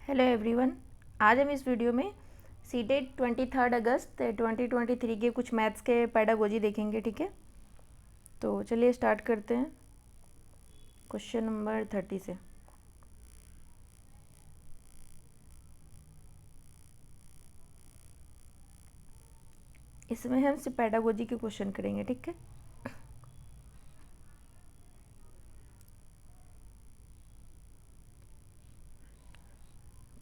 Hello everyone. आज हम इस वीडियो में सीटेट 23 अगस्त 2023 के कुछ मैथ्स के पेडागोजी देखेंगे। ठीक है, तो चलिए स्टार्ट करते हैं क्वेश्चन नंबर 30 से। इसमें हम सिर्फ पेडागोजी के क्वेश्चन करेंगे। ठीक है,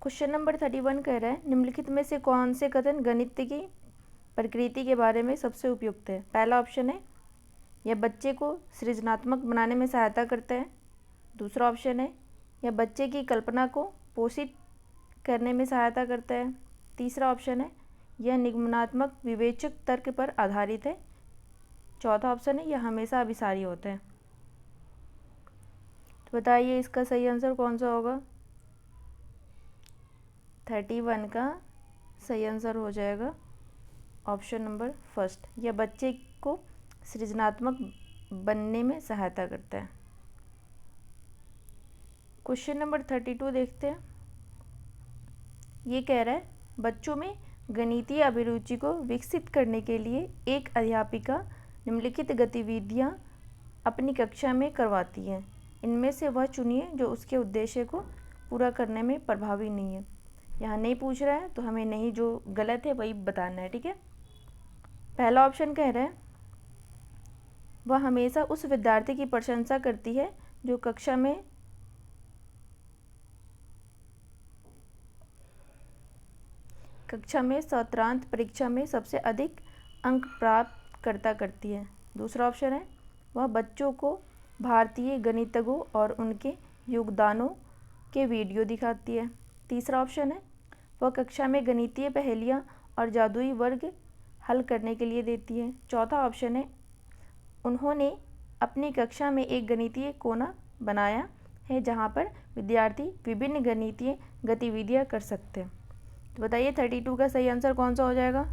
क्वेश्चन नंबर 31 कह रहा है निम्नलिखित में से कौन से कथन गणित की प्रकृति के बारे में सबसे उपयुक्त है। पहला ऑप्शन है यह बच्चे को सृजनात्मक बनाने में सहायता करता है। दूसरा ऑप्शन है यह बच्चे की कल्पना को पोषित करने में सहायता करता है। तीसरा ऑप्शन है यह निगमनात्मक विवेचक तर्क पर आधारित है। चौथा ऑप्शन है यह हमेशा अभिसारी होता है। तो बताइए इसका सही आंसर कौन सा होगा। 31 का सही आंसर हो जाएगा ऑप्शन नंबर फर्स्ट, यह बच्चे को सृजनात्मक बनने में सहायता करता है। क्वेश्चन नंबर 32 देखते हैं। ये कह रहा है बच्चों में गणितीय अभिरुचि को विकसित करने के लिए एक अध्यापिका निम्नलिखित गतिविधियां अपनी कक्षा में करवाती है। इनमें से वह चुनिए जो उसके उद्देश्य को पूरा करने में प्रभावी नहीं है। यहाँ नहीं पूछ रहा है तो हमें नहीं, जो गलत है वही बताना है। ठीक है, पहला ऑप्शन कह रहा है वह हमेशा उस विद्यार्थी की प्रशंसा करती है जो कक्षा में सत्रांत परीक्षा में सबसे अधिक अंक प्राप्त करती है। दूसरा ऑप्शन है वह बच्चों को भारतीय गणितज्ञों और उनके योगदानों के वीडियो दिखाती है। तीसरा ऑप्शन है वह कक्षा में गणितीय पहेलियाँ और जादुई वर्ग हल करने के लिए देती है। चौथा ऑप्शन है उन्होंने अपनी कक्षा में एक गणितीय कोना बनाया है जहाँ पर विद्यार्थी विभिन्न गणितीय गतिविधियाँ कर सकते हैं। तो बताइए 32 का सही आंसर कौन सा हो जाएगा।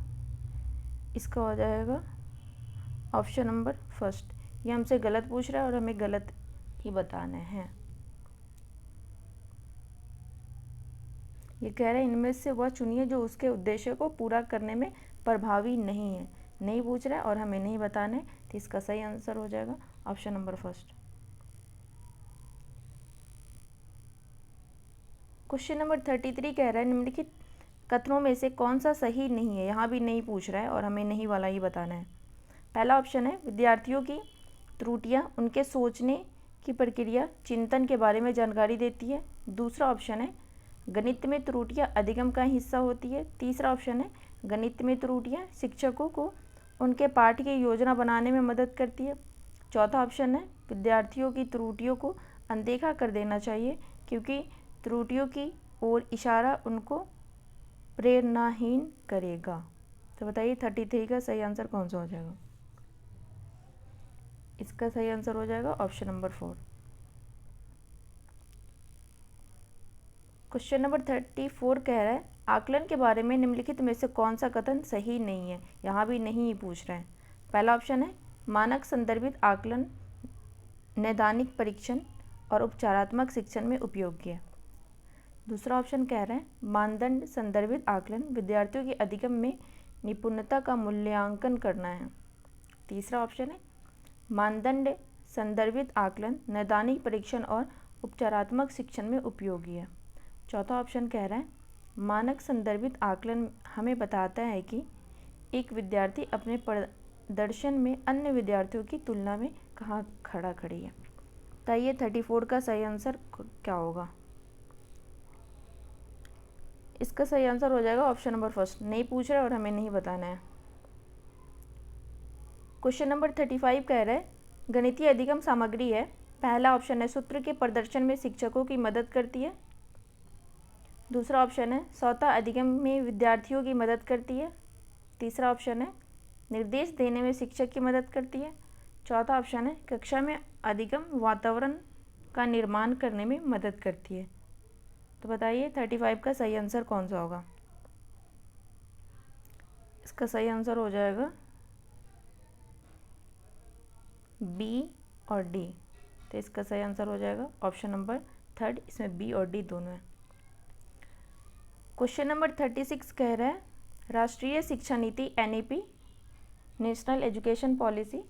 इसका हो जाएगा ऑप्शन नंबर फर्स्ट। ये हमसे गलत पूछ रहा है और हमें गलत ही बताना है। ये कह रहा है इनमें से वह चुनिए जो उसके उद्देश्य को पूरा करने में प्रभावी नहीं है। नहीं पूछ रहा है और हमें नहीं बताना है, तो इसका सही आंसर हो जाएगा option number first. Question number 33 कह रहा है निम्नलिखित कथनों में से कौन सा सही नहीं है। यहाँ भी नहीं पूछ रहा है और हमें नहीं वाला ही बताना है। पहला ऑप्शन है विद्यार्थियों की त्रुटियाँ उनके सोचने की प्रक्रिया चिंतन के बारे में जानकारी देती है। दूसरा ऑप्शन है गणित में त्रुटियाँ अधिगम का हिस्सा होती है। तीसरा ऑप्शन है गणित में त्रुटियाँ शिक्षकों को उनके पाठ की योजना बनाने में मदद करती है। चौथा ऑप्शन है विद्यार्थियों की त्रुटियों को अनदेखा कर देना चाहिए क्योंकि त्रुटियों की ओर इशारा उनको प्रेरणाहीन करेगा। तो बताइए 33 का सही आंसर कौन सा हो जाएगा। इसका सही आंसर हो जाएगा ऑप्शन नंबर 4। क्वेश्चन नंबर 34 कह रहा है आकलन के बारे में निम्नलिखित में से कौन सा कथन सही नहीं है। यहाँ भी नहीं पूछ रहा है। पहला ऑप्शन है मानक संदर्भित आकलन नैदानिक परीक्षण और उपचारात्मक शिक्षण में उपयोगी है। दूसरा ऑप्शन कह रहा है मानदंड संदर्भित आकलन विद्यार्थियों की अधिगम में निपुणता का मूल्यांकन करना है। तीसरा ऑप्शन है मानदंड संदर्भित आकलन नैदानिक परीक्षण और उपचारात्मक शिक्षण में उपयोगी है। चौथा ऑप्शन कह रहा है मानक संदर्भित आकलन हमें बताता है कि एक विद्यार्थी अपने प्रदर्शन में अन्य विद्यार्थियों की तुलना में कहाँ खड़ी है। बताइए 34 का सही आंसर क्या होगा। इसका सही आंसर हो जाएगा ऑप्शन नंबर फर्स्ट। नहीं पूछ रहा है और हमें नहीं बताना है। क्वेश्चन नंबर 35 कह रहा है गणितीय अधिगम सामग्री है। पहला ऑप्शन है सूत्र के प्रदर्शन में शिक्षकों की मदद करती है। दूसरा ऑप्शन है स्वतः अधिगम में विद्यार्थियों की मदद करती है। तीसरा ऑप्शन है निर्देश देने में शिक्षक की मदद करती है। चौथा ऑप्शन है कक्षा में अधिगम वातावरण का निर्माण करने में मदद करती है। तो बताइए 35 का सही आंसर कौन सा होगा। इसका सही आंसर हो जाएगा बी और डी। तो इसका सही आंसर हो जाएगा ऑप्शन नंबर थर्ड। इसमें बी और डी दोनों है। क्वेश्चन नंबर 36 कह रहा है राष्ट्रीय शिक्षा नीति NEP नेशनल एजुकेशन पॉलिसी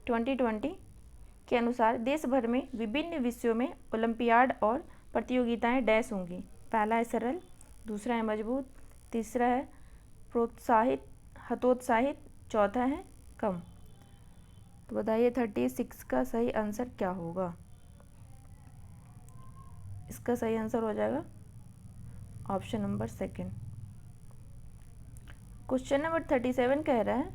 2020 के अनुसार देश भर में विभिन्न विषयों में ओलंपियाड और प्रतियोगिताएं डैश होंगी। पहला है सरल, दूसरा है मजबूत, तीसरा है प्रोत्साहित हतोत्साहित, चौथा है कम। तो बताइए 36 का सही आंसर क्या होगा। इसका सही आंसर हो जाएगा option number second. Question number 37 कह रहा है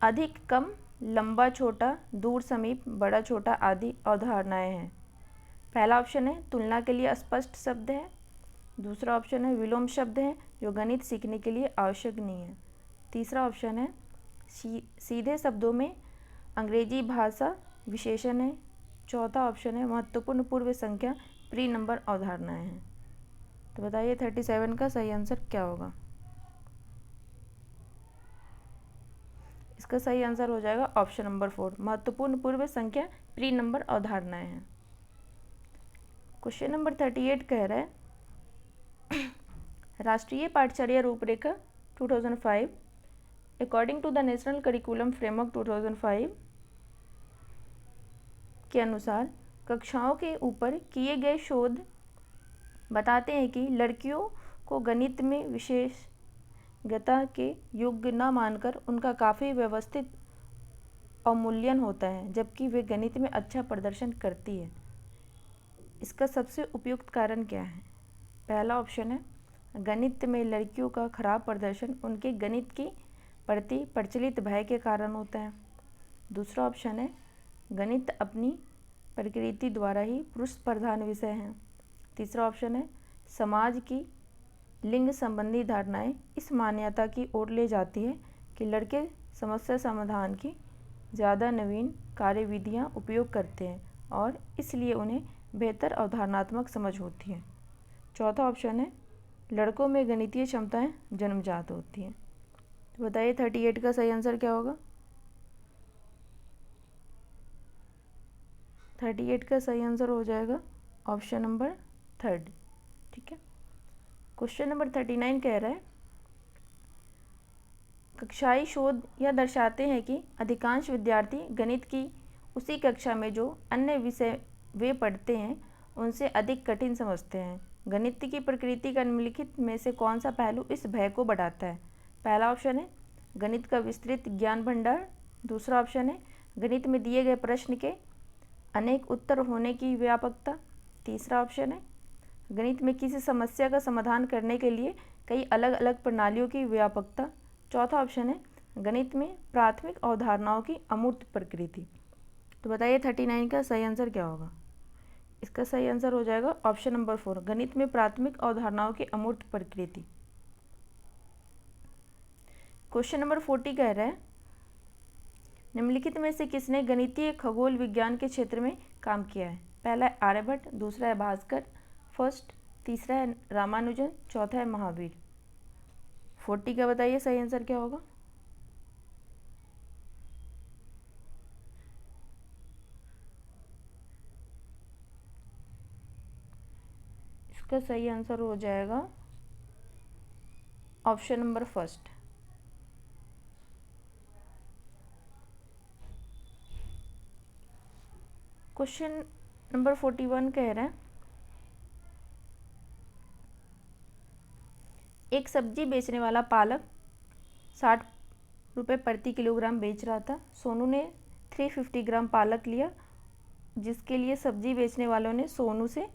अधिक कम, लंबा छोटा, दूर समीप, बड़ा छोटा आदि अवधारणाएं हैं। पहला ऑप्शन है तुलना के लिए अस्पष्ट शब्द है, दूसरा ऑप्शन है विलोम शब्द है जो गणित सीखने के लिए आवश्यक नहीं है, तीसरा ऑप्शन है सीधे शब्दों में अंग्रेजी भाषा विशेषण है, चौथा ऑप्शन है महत्वपूर्ण पूर्व संख्या प्री नंबर अवधारणाएं हैं। तो बताइए 37 का सही आंसर क्या होगा। इसका सही आंसर हो जाएगा ऑप्शन नंबर 4, महत्वपूर्ण पूर्व संख्या प्री नंबर अवधारणाएं हैं। क्वेश्चन नंबर 38 कह रहा है राष्ट्रीय पाठ्यचर्या रूपरेखा 2005 according to the national curriculum framework 2005 के अनुसार कक्षाओं के ऊपर किए गए शोध बताते हैं कि लड़कियों को गणित में विशेषज्ञता के योग्य न मानकर उनका काफ़ी व्यवस्थित अवमूल्यन होता है, जबकि वे गणित में अच्छा प्रदर्शन करती है। इसका सबसे उपयुक्त कारण क्या है। पहला ऑप्शन है गणित में लड़कियों का खराब प्रदर्शन उनके गणित के प्रति प्रचलित भय के कारण होता है। दूसरा ऑप्शन है गणित अपनी प्रकृति द्वारा ही पुरुष प्रधान विषय है। तीसरा ऑप्शन है समाज की लिंग संबंधी धारणाएं इस मान्यता की ओर ले जाती है कि लड़के समस्या समाधान की ज़्यादा नवीन कार्यविधियां उपयोग करते हैं और इसलिए उन्हें बेहतर अवधारणात्मक समझ होती है। चौथा ऑप्शन है लड़कों में गणितीय क्षमताएं जन्मजात होती हैं। तो बताइए 38 का सही आंसर क्या होगा। 38 का सही आंसर हो जाएगा ऑप्शन नंबर 3, ठीक है। क्वेश्चन नंबर 39 कह रहा है कक्षाई शोध यह दर्शाते हैं कि अधिकांश विद्यार्थी गणित की उसी कक्षा में जो अन्य विषय वे पढ़ते हैं उनसे अधिक कठिन समझते हैं। गणित की प्रकृति का निम्नलिखित में से कौन सा पहलू इस भय को बढ़ाता है। पहला ऑप्शन है गणित का विस्तृत ज्ञान भंडार, दूसरा ऑप्शन है गणित में दिए गए प्रश्न के अनेक उत्तर होने की व्यापकता, तीसरा ऑप्शन है गणित में किसी समस्या का समाधान करने के लिए कई अलग अलग प्रणालियों की व्यापकता, चौथा ऑप्शन है गणित में प्राथमिक अवधारणाओं की अमूर्त प्रकृति। तो बताइए 39 का सही आंसर क्या होगा। इसका सही आंसर हो जाएगा ऑप्शन नंबर 4, गणित में प्राथमिक अवधारणाओं की अमूर्त प्रकृति। क्वेश्चन नंबर 40 कह रहा है निम्नलिखित में से किसने गणितीय खगोल विज्ञान के क्षेत्र में काम किया है। पहला है आर्यभट्ट, दूसरा है भास्कर फर्स्ट, तीसरा है रामानुजन, चौथा है महावीर। 40 का बताइए सही आंसर क्या होगा। इसका सही आंसर हो जाएगा ऑप्शन नंबर 1। क्वेश्चन नंबर 41 कह रहा है एक सब्जी बेचने वाला पालक 60 रुपये प्रति किलोग्राम बेच रहा था। सोनू ने 350 ग्राम पालक लिया, जिसके लिए सब्जी बेचने वालों ने सोनू से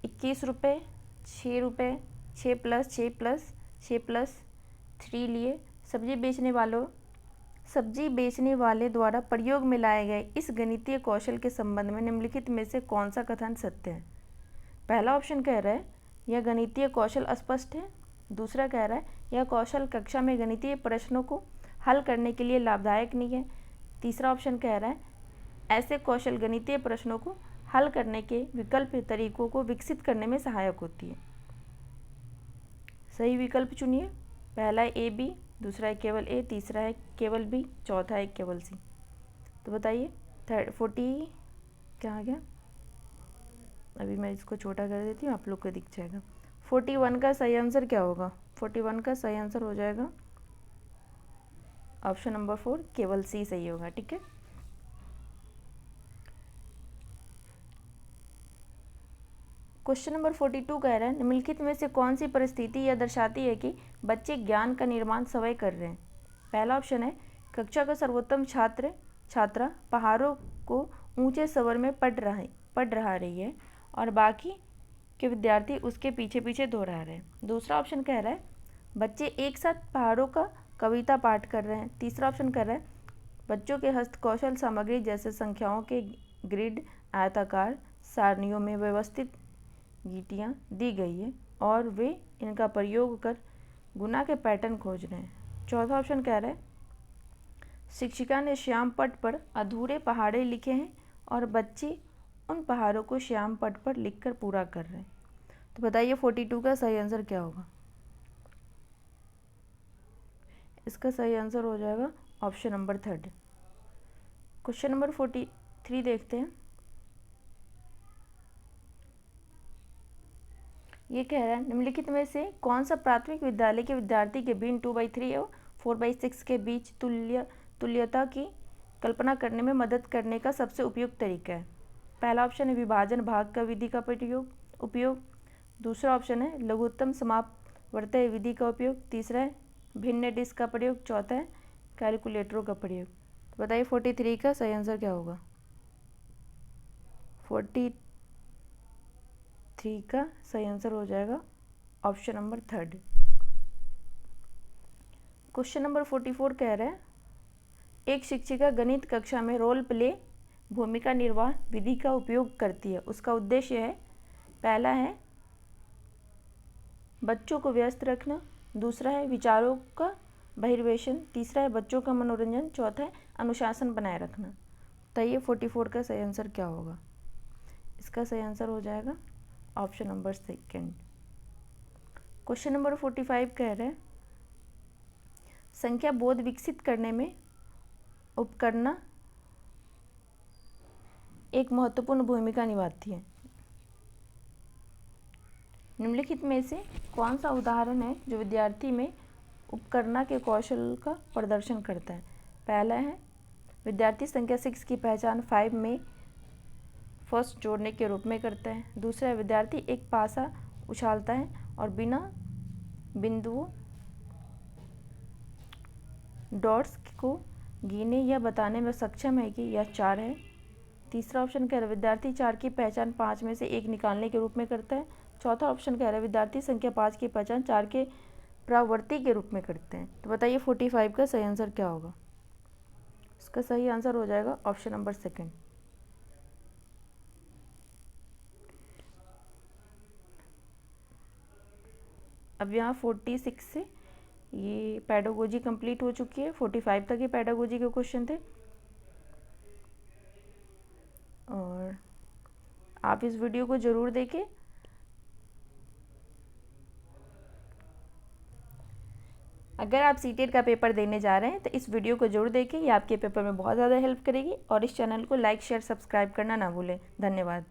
21 रुपये, 6 रुपये, 6 प्लस 6 प्लस 6 प्लस 3 लिए। सब्जी बेचने वाले द्वारा प्रयोग में लाए गए इस गणितीय कौशल के संबंध में निम्नलिखित में से कौन सा कथन सत्य है। पहला ऑप्शन कह रहा है यह गणितीय कौशल अस्पष्ट है, दूसरा कह रहा है यह कौशल कक्षा में गणितीय प्रश्नों को हल करने के लिए लाभदायक नहीं है, तीसरा ऑप्शन कह रहा है ऐसे कौशल गणितीय प्रश्नों को हल करने के विकल्प तरीकों को विकसित करने में सहायक होती है। सही विकल्प चुनिए। पहला है ए बी, दूसरा है केवल ए, तीसरा है केवल बी, चौथा है केवल सी। तो बताइए 40 क्या आ गया। अभी मैं इसको छोटा कर देती हूँ, आप लोग को दिख जाएगा। 41 का सही आंसर क्या होगा? 41 का सही आंसर हो जाएगा ऑप्शन नंबर 4, केवल सी सही होगा। ठीक है, क्वेश्चन नंबर 42 कह रहा है निम्नलिखित में से कौन सी परिस्थिति यह दर्शाती है कि बच्चे ज्ञान का निर्माण स्वयं कर रहे हैं? पहला ऑप्शन है कक्षा का सर्वोत्तम छात्रा पहाड़ों को ऊंचे स्वर में पढ़ रहा रही है और बाकी के विद्यार्थी उसके पीछे पीछे दोहरा रहे हैं। दूसरा ऑप्शन कह रहा है बच्चे एक साथ पहाड़ों का कविता पाठ कर रहे हैं। तीसरा ऑप्शन कह रहा है बच्चों के हस्तकौशल सामग्री जैसे संख्याओं के ग्रिड, आयताकार सारणियों में व्यवस्थित गीटियाँ दी गई है और वे इनका प्रयोग कर गुना के पैटर्न खोज रहे हैं। चौथा ऑप्शन कह रहा है शिक्षिका ने श्याम पट पर अधूरे पहाड़े लिखे हैं और बच्चे उन पहाड़ों को श्याम पट पर लिखकर पूरा कर रहे हैं। तो बताइए 42 का सही आंसर क्या होगा? इसका सही आंसर हो जाएगा ऑप्शन नंबर 3। क्वेश्चन नंबर 43 देखते हैं। ये कह रहा है निम्नलिखित में से कौन सा प्राथमिक विद्यालय के विद्यार्थी के बीच 2/3 और 4/6 के बीच तुल्यता की कल्पना करने में मदद करने का सबसे उपयुक्त तरीका है? पहला ऑप्शन है विभाजन भाग का विधि का उपयोग। दूसरा ऑप्शन है लघुत्तम समापवर्तय विधि का उपयोग। तीसरा है भिन्न डिस्क का प्रयोग। चौथा है कैलकुलेटरों का प्रयोग। तो बताइए 43 का सही आंसर क्या होगा? 43 का सही आंसर हो जाएगा ऑप्शन नंबर 3। क्वेश्चन नंबर 44 कह रहा है एक शिक्षिका गणित कक्षा में रोल प्ले भूमिका निर्वाह विधि का उपयोग करती है। उसका उद्देश्य है पहला है बच्चों को व्यस्त रखना, दूसरा है विचारों का बहिर्वेशन, तीसरा है बच्चों का मनोरंजन, चौथा है अनुशासन बनाए रखना। बताइए 44 का सही आंसर क्या होगा? इसका सही आंसर हो जाएगा ऑप्शन नंबर 2। क्वेश्चन नंबर 45 कह रहे हैं संख्या बोध विकसित करने में उपकरण एक महत्वपूर्ण भूमिका निभाती है। निम्नलिखित में से कौन सा उदाहरण है जो विद्यार्थी में उपकरण के कौशल का प्रदर्शन करता है? पहला है विद्यार्थी संख्या 6 की पहचान 5 में फर्स्ट जोड़ने के रूप में करता है। दूसरा है विद्यार्थी एक पासा उछालता है और बिना बिंदुओं डॉट्स को गिनने या बताने में सक्षम है कि यह 4 है। तीसरा ऑप्शन कह रहा है विद्यार्थी 4 की पहचान 5 में से 1 निकालने के रूप में करता है। चौथा ऑप्शन कह रहा है विद्यार्थी संख्या 5 की पहचान 4 के प्रावर्ती के रूप में करते हैं। तो बताइए 45 का सही आंसर क्या होगा? इसका सही आंसर हो जाएगा ऑप्शन नंबर 2। अब यहाँ 46 से ये पैडागोजी कंप्लीट हो चुकी है। 45 तक ये पैडागोजी के क्वेश्चन थे और आप इस वीडियो को ज़रूर देखें। अगर आप सीटेट का पेपर देने जा रहे हैं तो इस वीडियो को जरूर देखें, ये आपके पेपर में बहुत ज़्यादा हेल्प करेगी। और इस चैनल को लाइक शेयर सब्सक्राइब करना ना भूलें। धन्यवाद।